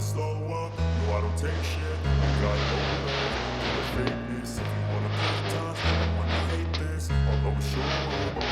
slow up, no I don't take shit. I got no love for the fakeness. If you wanna play tough and wanna hate this, I'll always show up.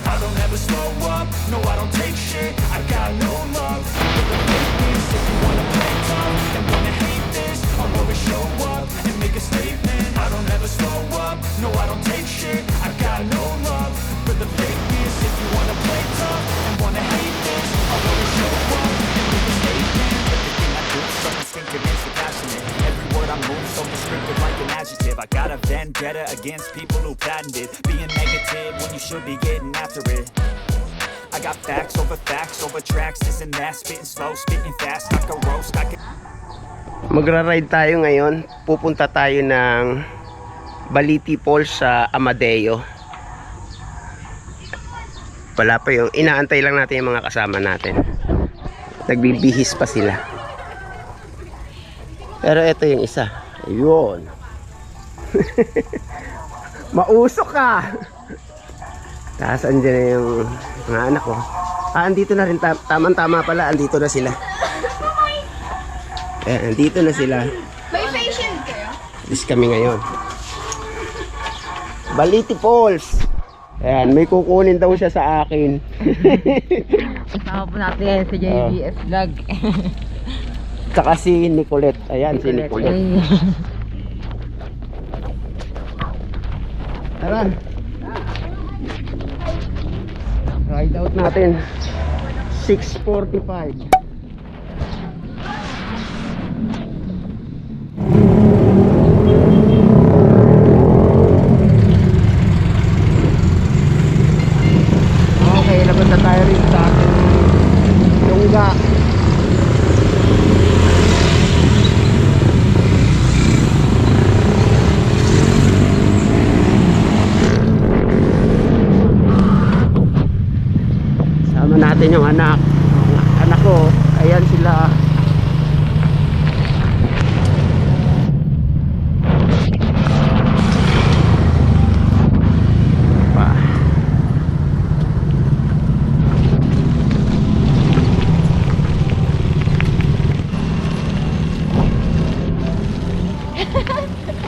I don't ever slow up, no I don't take shit. I got no love for the fakeness. If you wanna play tough and wanna hate this, I'll always show up and make a statement. I don't ever slow up, no I don't take shit. I got no love for the fakeness. If you wanna play tough and wanna hate this, I'll always show up and make a statement. Everything I do so instinctive and so passionate. Every word I move so descriptive like an adjective. I got a vendetta against people who patented being negative when you should be getting after it. I got facts over tracks, this and that. Spitting slow, spitting fast, I can roast, I can... Magra-ride tayo ngayon. Pupunta tayo ng Baliti Falls sa Amadeo. Wala pa yung inaantay lang natin yung mga kasama natin. Nagbibihis pa sila. Pero ito yung isa. Ayun. Mausok ka. Tapos andyan na yung mga anak ko. Andito na rin. Tama-tama pala. Andito na sila. Andito na sila. May face shield kayo? Alis kami ngayon. Baliti Falls. Ayan, may kukunin daw siya sa akin. Kasama po natin sa JBS Vlog. Saka si Nicolette. Ayan, si Nicolette. Tara. Ride out natin. 6:45. Okay, labas na tayo rin sa ating lungga. Sama natin yung anak ko. Ayan sila.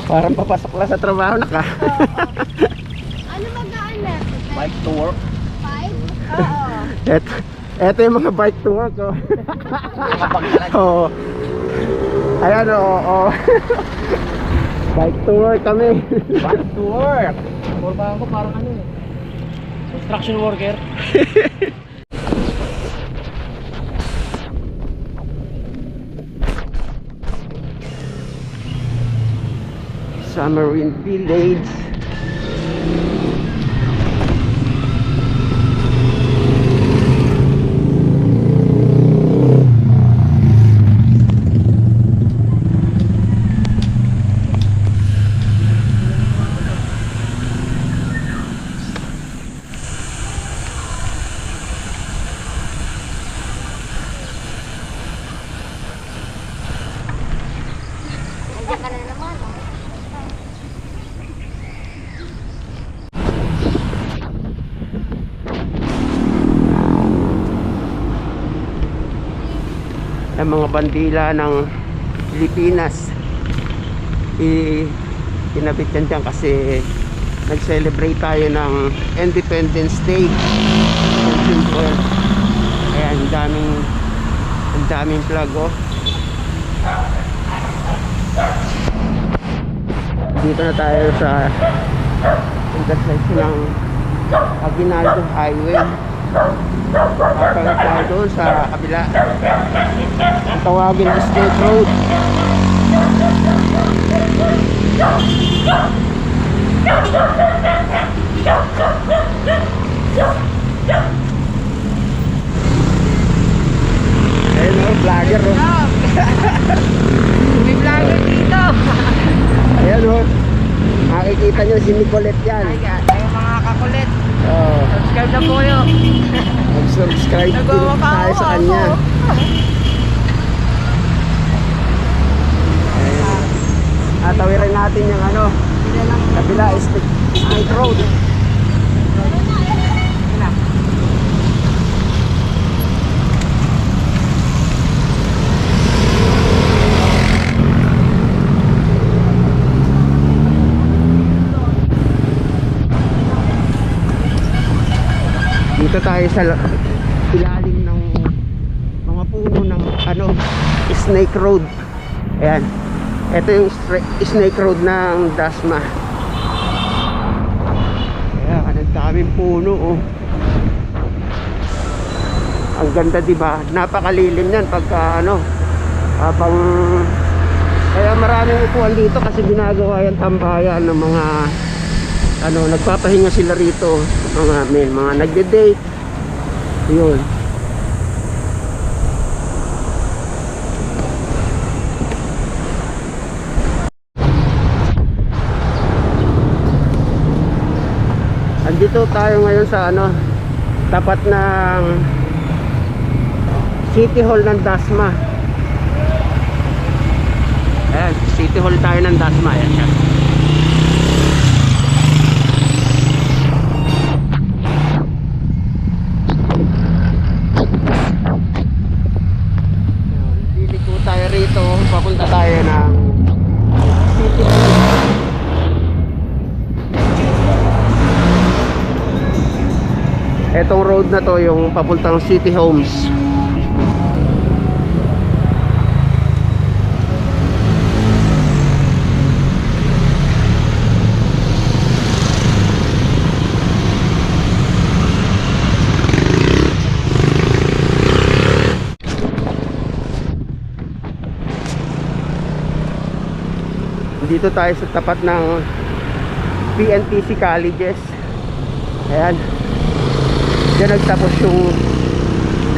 Parang papasok lang sa trabaho na ka. Ano magaan na? Bike to work. 5? Oo. Eto yung mga bike to work, oh. Oo. Ayan, oo. Bike to work kami. Back to work. Formahan ko parang ano eh. Construction worker. Summerwind Village. Nandiyan ka na naman. Ang mga bandila ng Pilipinas kinabit yan dyan kasi nag-celebrate tayo ng Independence Day on June 12. Ayan, ang daming flag, oh. Dito na tayo sa intersection ng Aguinaldo Highway. Papalit tayo doon sa kabila. Ang tawagin na State Road. Ayun, oh, vlogger, oh. May vlogger dito. Ayan, oh. Makikita nyo si Nicolette yan. Ay mga kakulit. Oh, Subscribe na po yun. mag-subscribe din Nagwawaka tayo sa ako. kanya. Ayan. Tawirin natin yung ano, kabila, State Road. tayo sa ilalim ng mga puno ng Snake Road. Ayan, ito yung Snake Road ng Dasma. Ayan, ang daming puno, oh. Ang ganda, diba? Napakalilim yan pagka habang, kaya maraming upuan dito kasi ginagawa yan tambayan ng mga nagpapahinga sila rito, mga nagde-date. Yun. Andito tayo ngayon sa tapat ng City Hall ng Dasma. Ayan, City Hall tayo ng Dasma. Ayan siya. Liliko tayo rito, papunta tayo ng City Hall. Etong road na to yung papuntang City Homes. Dito tayo sa tapat ng PNTC colleges. Ayan, diyan nagtapos yung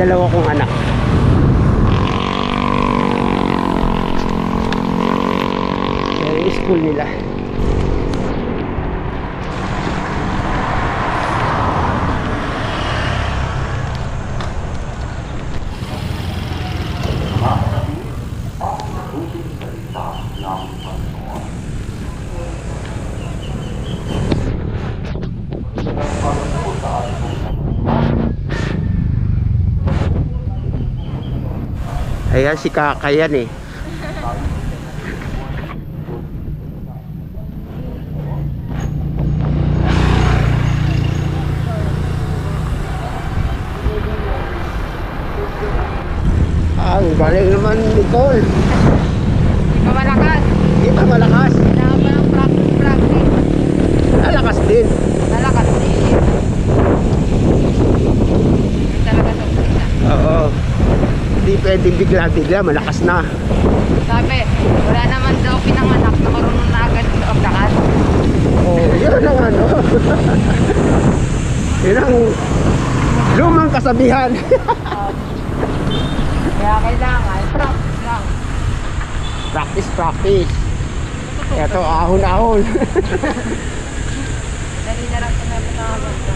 dalawa kong anak. Ayan yung school nila. Ayan si Kakayan eh. Ang galing naman ni Cole. Di ba malakas? Di ba malakas? Kailangan pa ng practice. Lalakas din. Malakas din. Yun talaga sa umpisa. Oo. Hindi pwedeng bigla-bigla, malakas na. Sabi, wala naman daw pinanganak na marunong na agad maglakas. Oh, yun ang yun ang lumang kasabihan. Kaya kailangan, practice lang. Practice, practice. Ito, ahon-ahon. Dali na lang kung napatawag ka.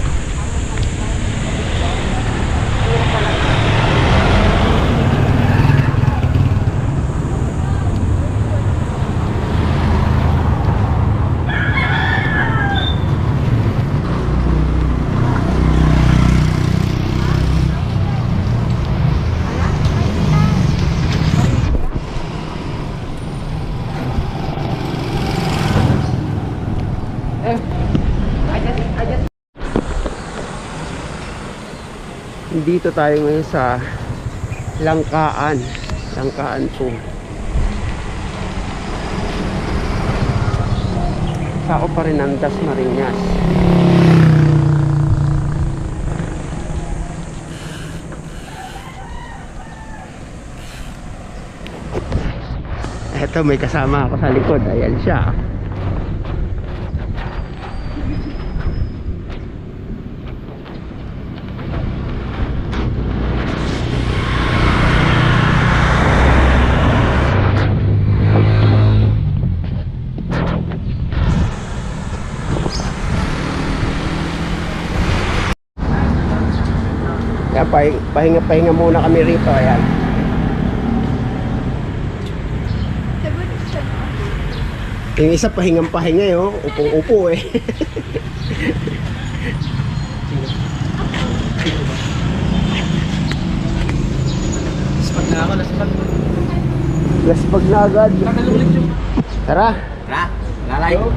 Dito tayo ngayon sa Langkaan po. Sako pa rin ang Dasmariñas. Eto, may kasama ako sa likod. Ayan siya. Kaya pahinga muna kami rito. Ayan. Yung isa pahingang-pahinga eh, oh. Upong-upo eh. Laspag na ako, laspag. Laspag na agad. Kakalulit yung... Tara. Tara, lalayo.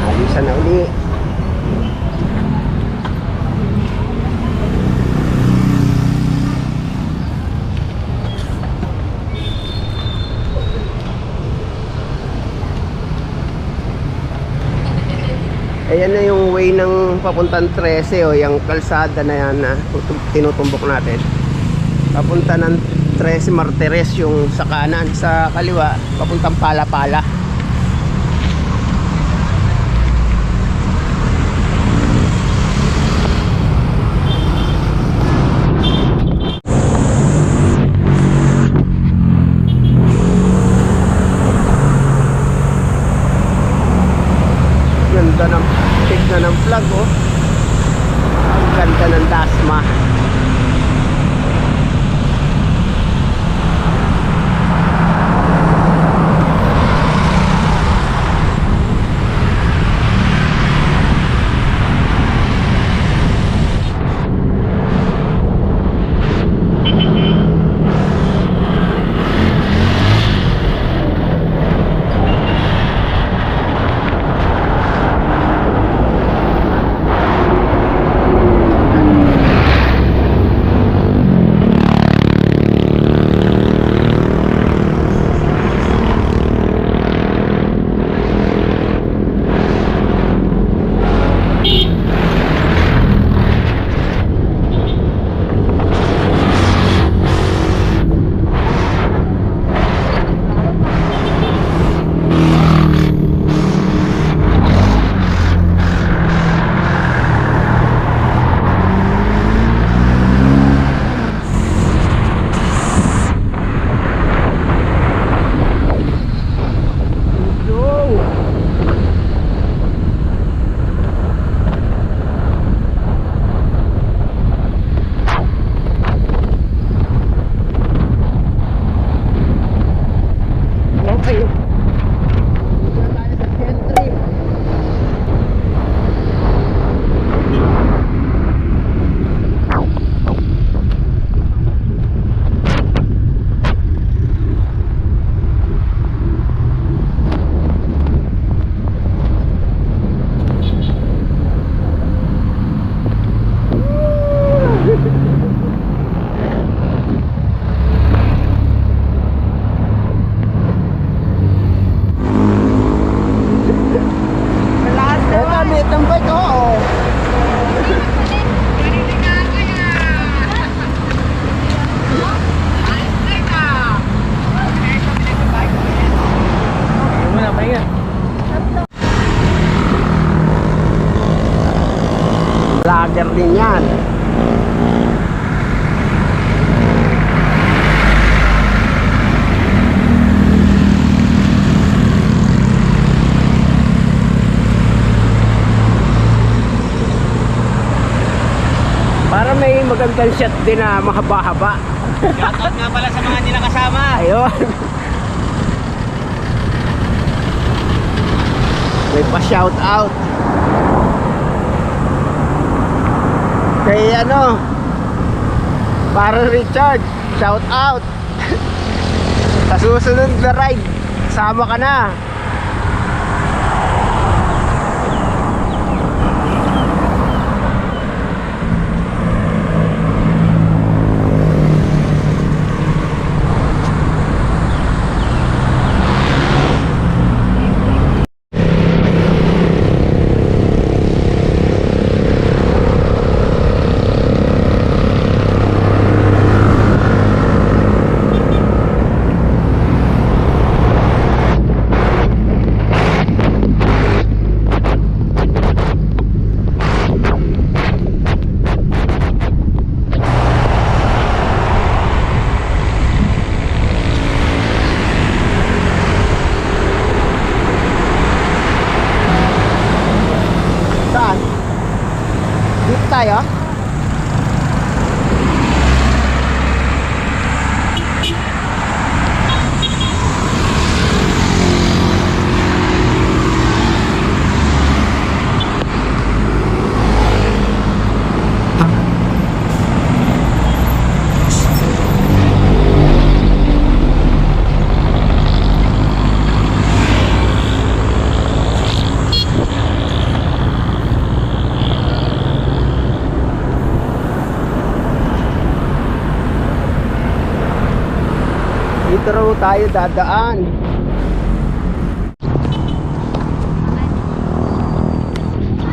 Alisan na uli. ng papuntang 13 o yung kalsada na yan na tinutumbok natin. Papunta ng 13 Martires yung sa kanan, sa kaliwa papuntang Palapala. Ganda ng tigna ng flag, oh. Ang ganda ng Dasma. Vlogger din yan. Para may magandang shot din na mahaba-haba. Shoutout nga pala sa mga hindi nakasama. Ayun. May pa-shout out. Kay ano, para Richard, shout out. Sa susunod na ride, sama ka na. Saan? Dito tayo? Dito raw tayo dadaan.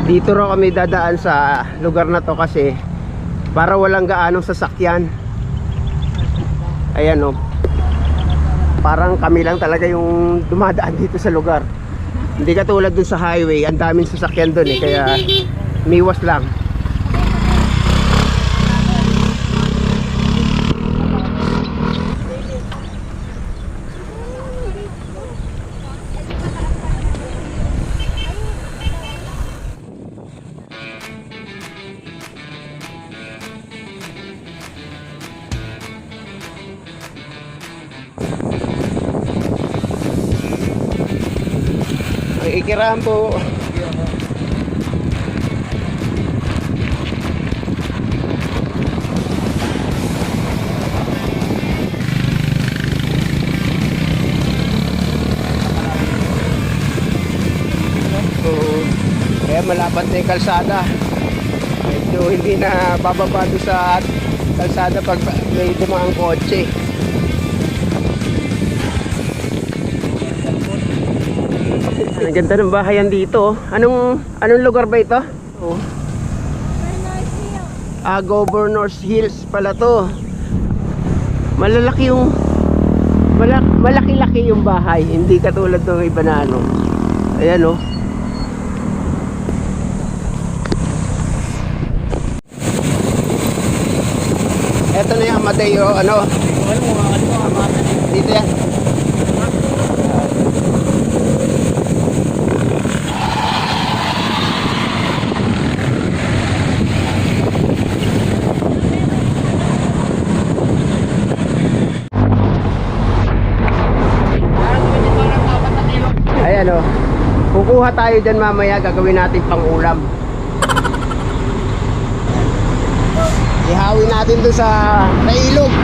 Dito raw kami dadaan sa lugar na to kasi para walang gaanong sasakyan. Ayan o. Parang kami lang talaga yung dumadaan dito sa lugar. Hindi katulad dun sa highway, ang daming sasakyan dun eh, kaya miwas lang. Ikirahan po. So, kaya malapad na yung kalsada. Medyo hindi na bababa doon sa kalsada pag may dumaang kotse. Ang ganda ng bahayan dito. Anong lugar ba ito? Oh. Governor's Hills pala to. Malaki yung bahay, hindi katulad ng iba na ano. Ayan oh. Ito na yung Amadeo, ano? Dito yan. Ayan o. Kukuha tayo dyan mamaya, gagawin natin pang ulam. Ihawin natin doon sa ilog.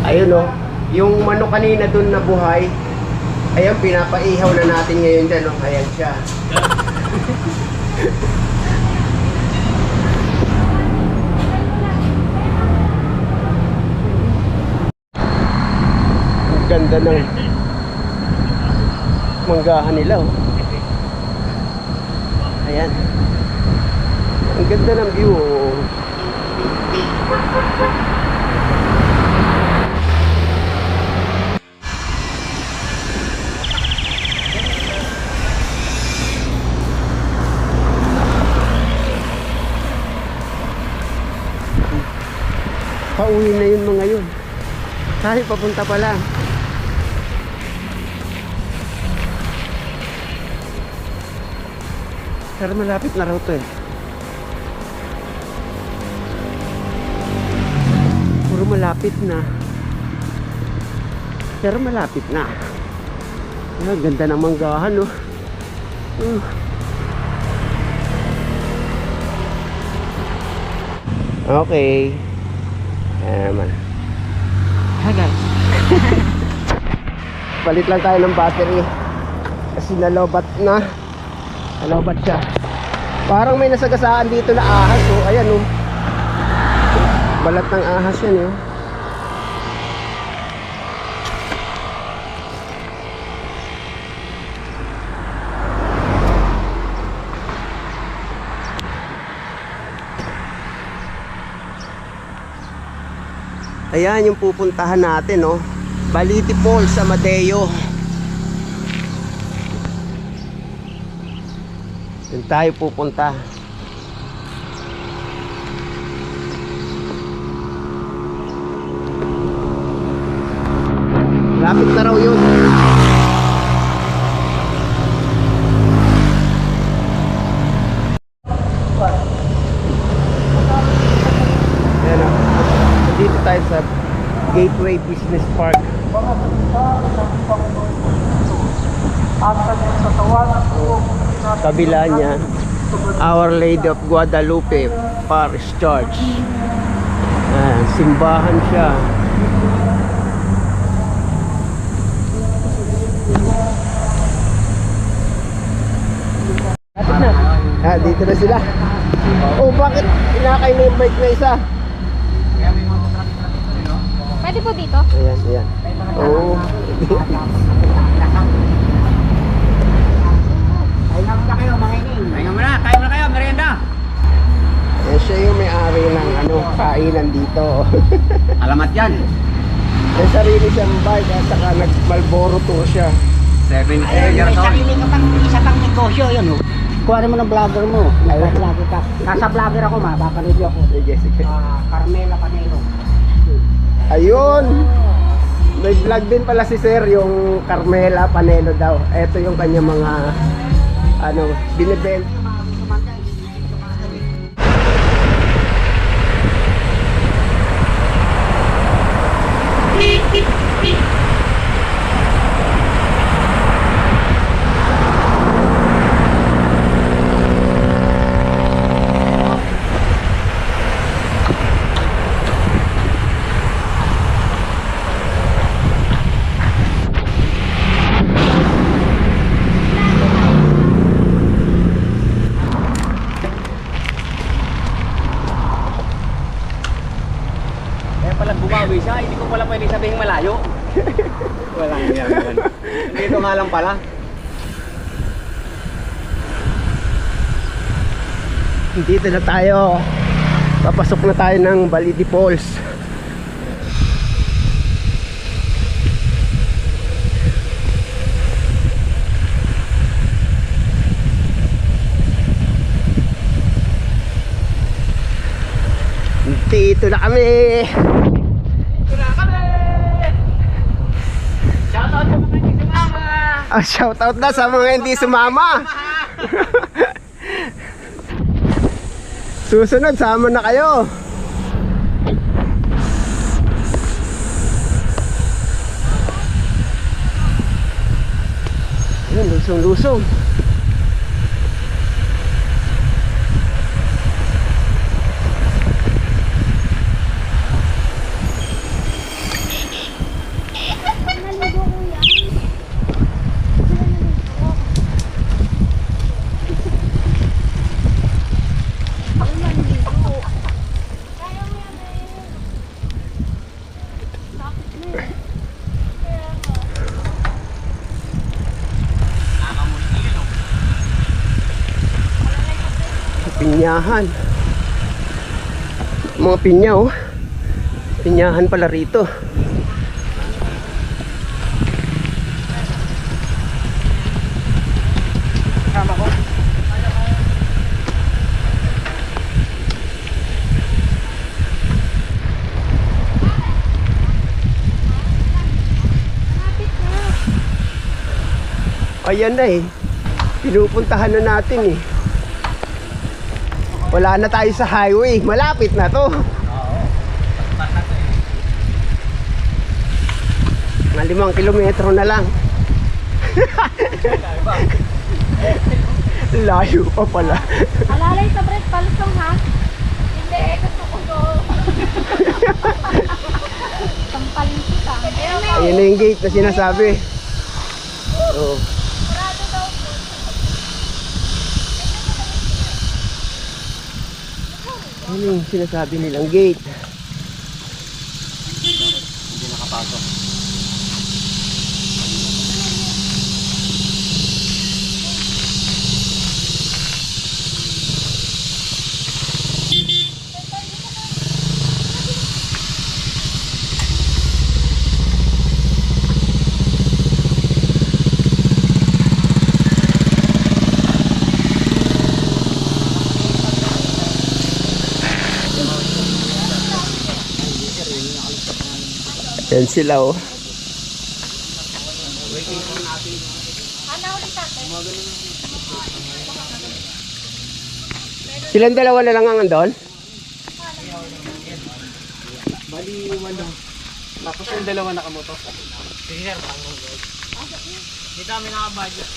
Ayun o, yung manok kanina dun na buhay, ayan, pinapaihaw na natin ngayon dyan o, ayan siya. Ang ganda ng manggahan nila o. Ayan. Ang ganda ng view o. Pauwi na yun mga yun. Tayo papunta pa lang. Pero malapit na raw to eh. Puro malapit na. Pero malapit na. Ah, ganda ng manggahan oh. Okay. Ayan. Hi guys. Palit lang tayo ng battery kasi nalobat na. Nalobat siya. Parang may nasagasaan dito na ahas oh. Ayan oh. Balat ng ahas yan oh. Ayan yung pupuntahan natin oh. Baliti Falls sa Amadeo. Doon tayo pupunta. Lapit na raw yun. Ayan o. Dito tayo sa Gateway Business Park. Kabila niya, Our Lady of Guadalupe Parish Church. Simbahan siya. Dito na sila. Oh, bakit inakay na yung bike na isa? Pwede po dito? Ayan, ayan. Oh. Kaya mo na kayo, merienda. Siya yung may-ari ng kainan dito. Alamat yan. May sarili siyang bike at saka nag-Malboro tour siya. 7 years old. Isa pang negosyo yun, oh. Kuha mo ng vlogger mo. Nag-vlogger ka. Nasa vlogger ako, mapapanood ako. Sige, sige. Carmela Panero. Ayun! May vlog din pala si Sir, yung Carmela Panelo daw. Ito yung kanya mga binibenta. Kaya pala bumawi siya, hindi ko pala pwede sabihin malayo. Walang yan. Dito nga lang pala. Dito na tayo. Papasok na tayo ng Baliti Falls. Dito na kami. Shoutout na sa mga hindi sumama. Susunod, sama na kayo. Ayun, lusong-lusong. Naligo ko yan. Ako naligo. Kaya mo yan eh. Sakit na eh. Kaya nga. Pinyahan. Mga pinya, oh. Pinyahan pala rito. Malapit na. Ayan na eh. Pinupuntahan na natin eh. Wala na tayo sa highway. Malapit na to. Mga 5 kilometro na lang. Layo pa pala. Alalay sa bread palusong ha? Hindi, gusto ko doon. Tampalin kita. Ayun na yung gate na sinasabi. Oh. Sarado daw po. Ano yung sinasabi nilang gate? Hindi nakapasok. Yan sila oh. Ano ulit natin? Silang dalawa na lang ang andon? Tapos yung dalawa nakamoto. Dito kami naka-budget,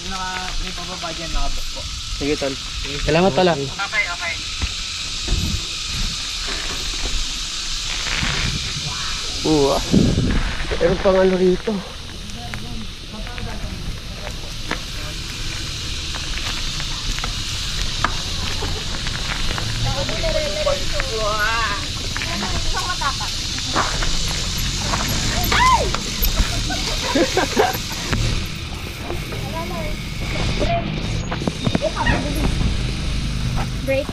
may pababudget naka-book po. Sige, tol. Salamat pala. Okay, okay. Meron pang ano rito. Break.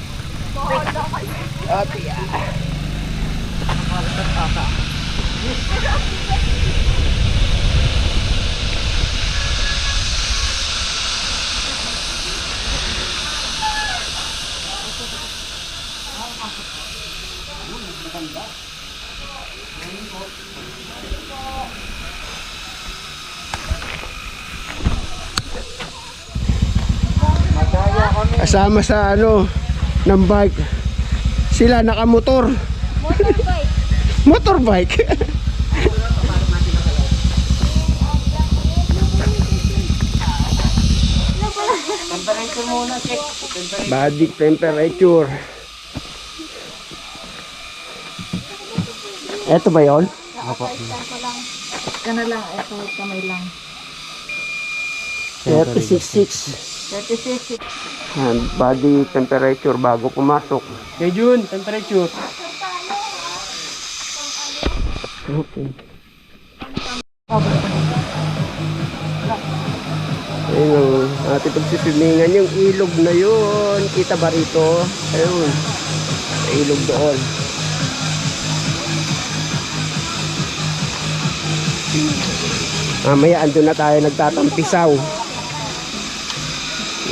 Okay. Kasama sa ano ng bike. Sila nakamotor. Motorbike. Motorbike. Temperature muna, check. Body temperature. Eto ba yon? Opo. Ka na lang, ito kamay lang. 36.6. 36. And body temperature bago pumasok. Kay June, temperature. Okay. Ayun ang ating pagsiswimingan. Yung ilog na yun. Kita ba rito? Ayun. Sa ilog doon. Mamaya andun na tayo nagtatampisaw.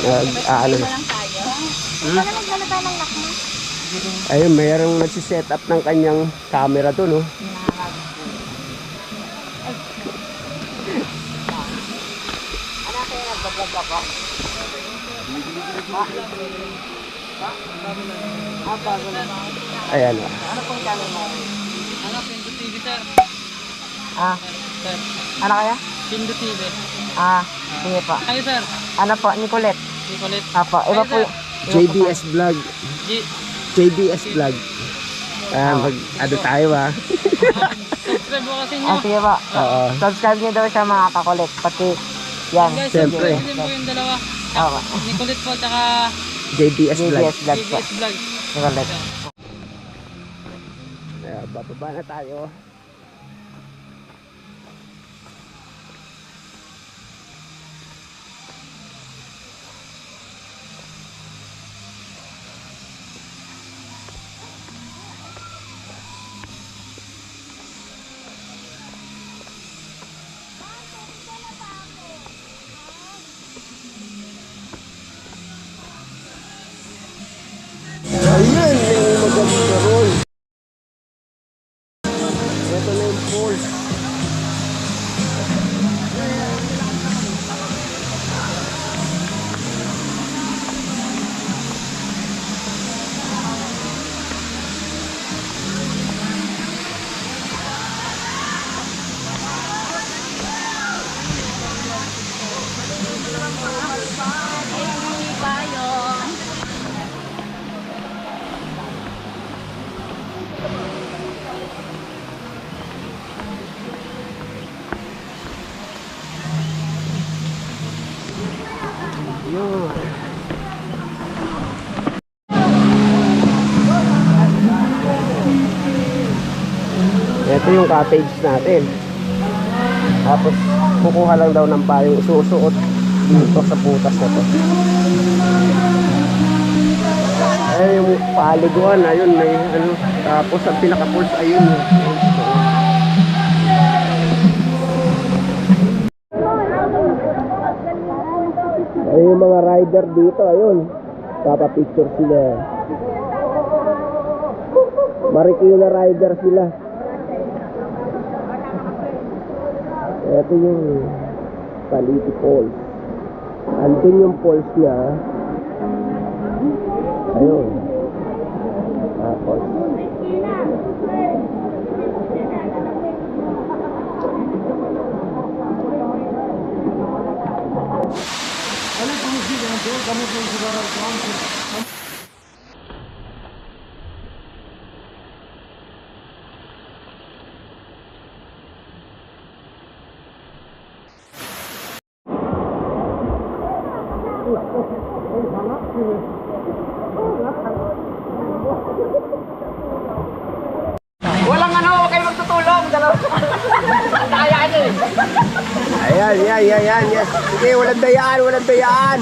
Ano na. Lang tayo. Hindi na magdala tayo ng lakma. Ayun, mayroong nagsiset up ng kanyang camera doon, oh. Ayan, oh. Ano, Pindo TV, sir? Ah, Sir, ano kaya? Pindo TV. Sige po. Kayo, sir? Ano po, Nicolette? Nicolette. Apo, iba po. JBS Vlog. G. JBS Vlog. Ano tayo, ah. Subscribe mo kasi nyo. Sige po. Oo. Subscribe niyo daw siya mga kakulit. Pati, yan. Guys, Siyempre. subscribe din po yung dalawa. Apo. Nicolette po, tsaka JBS Vlog. JBS Vlog po. TBS Vlog. Nicolette. Bababa na tayo. Ayan, yung maganda roll. Ito na yung falls. Yun. Ito yung cottage natin. Tapos kukuha lang daw ng payo, isusuot dito sa putas na to. Ay, yung paliguan, ayun, may ano. Tapos ang pinaka-pulse, ayun. Ay, yung mga rider dito, ayun. Papapicture sila. Marikina rider sila. Ito yung Paliti Falls. Andun yung falls niya. Ayun. Tapos Walang ano, huwag kayo magtutulong. Dalawa. Kaya ano eh. Ayan, yan, yan, yan. Yes. Sige, walang dayaan, walang dayaan.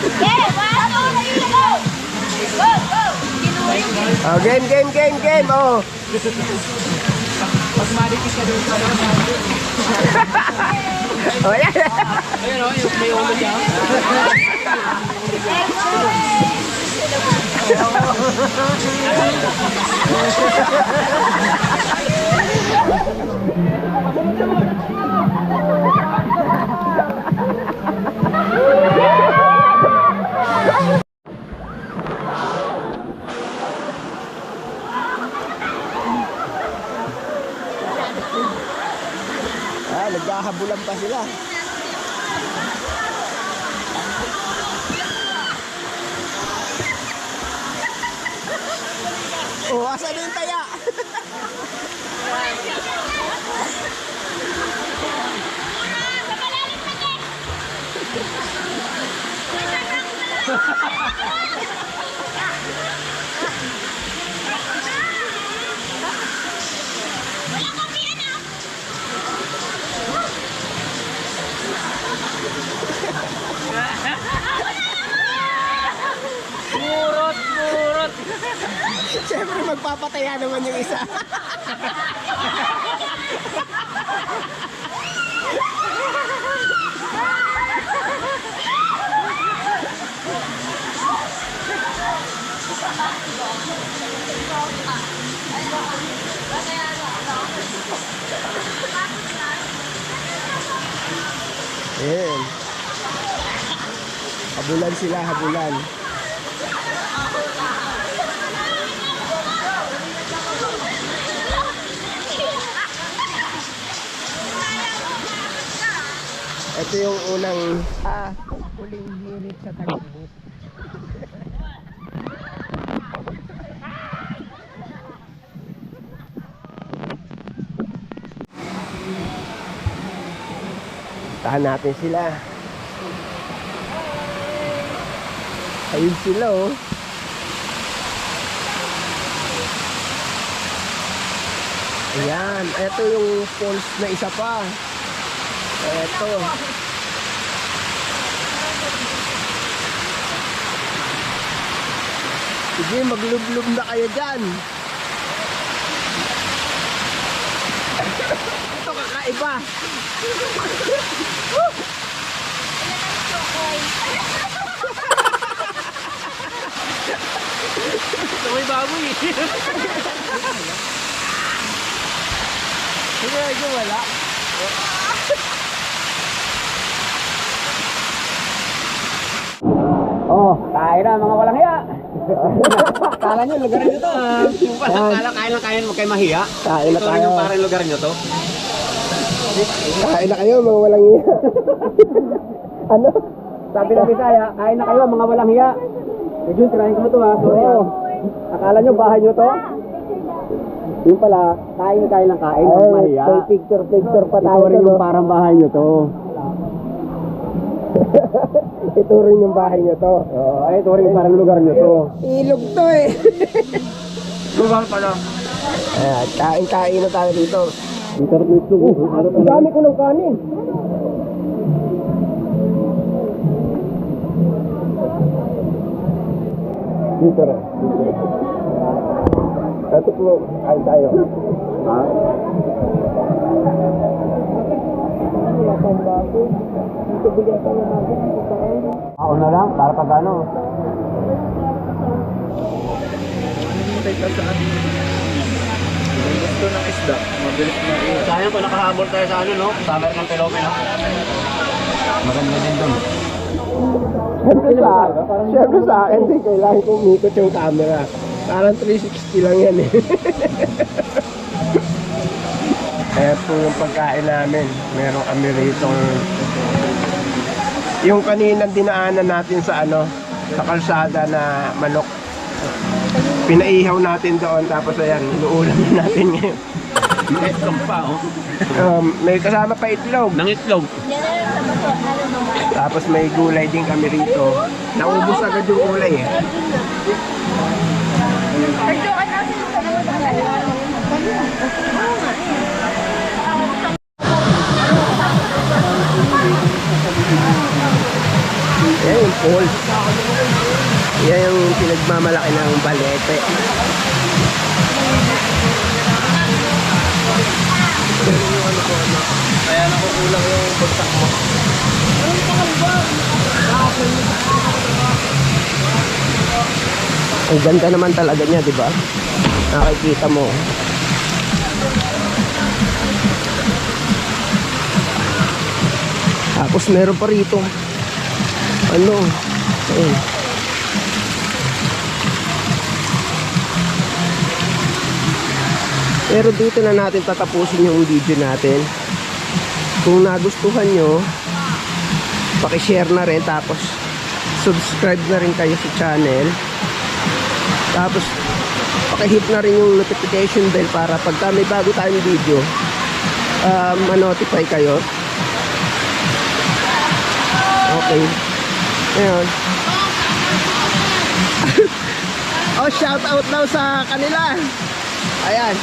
Okay, 1, 2, 3, go! Go, go! Oh, game, game, game, game. Oh. Oh, yan. Ayun o, yung may ulo dyan. Ah, naghahabulan pa sila. Oh, asan yung taya? Murot, murot. Siyempre magpapataya naman yung isa. Ayan. Habulan sila, habulan. Ito yung unang huling hirit sa talibot. Tahan natin sila. Ayun sila oh. Ayan, ito yung falls na isa pa. Ito. Sige, maglublob na kayo dyan. Ito kakaiba. May baboy eh. Sige, ito wala. Oh, kain na mga walang hiya. Kala nyo, lugar nyo to. Yung pala, kala kain mo kayo mahiya. Kain na Ito rin tayo. yung parang lugar nyo to. Kain na kayo, mga walang iya. Ano? Sabi ng Bisaya, kain na kayo mga walang hiya. Medyo tirahin ko to ha. Sorry ha. Akala nyo bahay nyo to? Yung pala, kain ng kain, mga mahiya. May picture pa tayo. Ito rin yung parang bahay nyo to. Ito rin yung bahay nyo to. Oh, ay, ito rin yung parang lugar nyo to. Ilog to eh. Lugar pala. Ayan, kain-kain na tayo dito. Internet to. Ang dami ko ng kanin. Dito rin. Ito po, kain tayo. Ha? Ako na lang, para pag ano. Gusto ng isda. Mabilis na. Sayang pa nakahabol tayo sa ano no? Summer ng Pelope no? Maganda din doon. Siyempre sa akin, di kailangan kong umikot yung camera. Parang 360 lang yan eh. Kaya po yung pagkain namin, meron kami rito. Yung kaninang dinaanan natin sa ano, sa kalsada na manok. Pinaihaw natin doon, tapos ayan, inuulam na natin ngayon. May itlog pa, oh. May kasama pa itlog. Nang itlog. Tapos may gulay din kami rito. Naubos agad yung gulay eh. Yan yung falls. Yan yung pinagmamalaki ng Balete. Kaya nakukulang yung bagsak mo. Ang ganda naman talaga niya, di ba? Nakikita mo. Tapos meron pa rito. Ano? Ayun. Pero dito na natin tatapusin yung video natin. Kung nagustuhan nyo, pakishare na rin, tapos subscribe na rin kayo sa channel. Tapos pakihit na rin yung notification bell para pagka may bago tayong video, ma-notify kayo. Okay. Ngayon. Oh, shout out daw sa kanila. Ayan.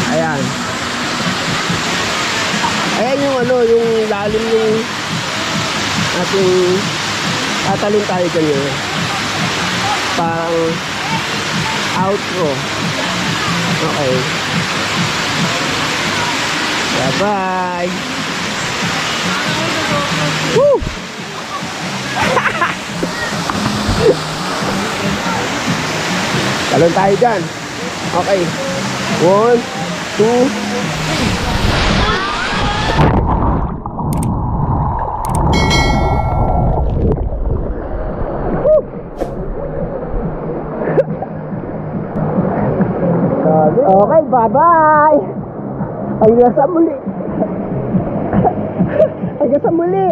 Ayan. Ayan yung ano, yung lalim yung ating tatalon tayo ganyan. Parang outro. Okay. Bye-bye. Woo! Talon tayo dyan. Okay. 1, 2, okay, bye-bye. Hanggang sa muli. Hanggang sa muli.